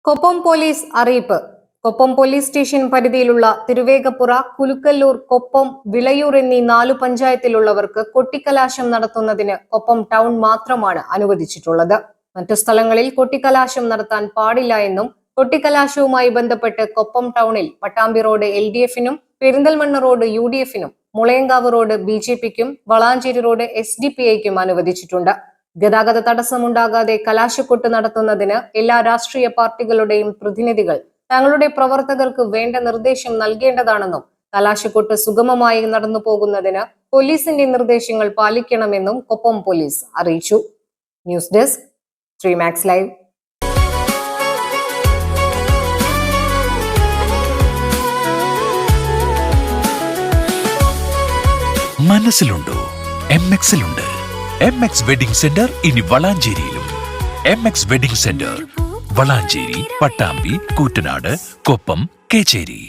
Koppam police അറിയിപ്പ്. Koppam police station പരിധിയിലുള്ള തിരുവേഗപ്പുറ, കുലുക്കല്ലൂർ, കൊപ്പം, വിളയൂർ എന്നീ 4 പഞ്ചായത്തിലുള്ളവർക്ക് കൊട്ടിക്കലാശം നടത്തുന്നതിന് കൊപ്പം ടൗൺ മാത്രമാണ് അനുവദിച്ചിട്ടുള്ളത്. മറ്റു സ്ഥലങ്ങളിൽ കൊട്ടിക്കലാശം നടത്താൻ പാടില്ല എന്നും കൊട്ടിക്കലാശവുമായി ബന്ധപ്പെട്ട് കൊപ്പം ടൗണിൽ പട്ടാമ്പി റോഡ് LDF-നും, പെരിന്തൽമണ്ണ റോഡ് UDF-നും, മുളയങ്കാവ് റോഡ് BJP-ക്കും, വളാഞ്ചേരി റോഡ് SDPI-ക്കും അനുവദിച്ചിട്ടുണ്ട്. ഗതാഗത തടസ്സമുണ്ടാകാതെ കലാശക്കൊട്ട് നടത്തുന്നതിന് എല്ലാ രാഷ്ട്രീയ പാർട്ടികളുടെയും പ്രതിനിധികൾ തങ്ങളുടെ പ്രവർത്തകർക്ക് വേണ്ട നിർദ്ദേശം നൽകേണ്ടതാണെന്നും കലാശക്കൊട്ട് സുഗമമായി നടന്നു പോകുന്നതിന് പോലീസിന്റെ നിർദ്ദേശങ്ങൾ പാലിക്കണമെന്നും കൊപ്പം പോലീസ് അറിയിച്ചു. News desk 3 Max Live. മനസ്സിലുണ്ടോ? MX-ലുണ്ട്. MX വെഡിംഗ് സെന്റർ ഇനി വളാഞ്ചേരിയിലും. MX wedding centre Valanchery, Pattambi, Koottanad, Koppam, Kecheri.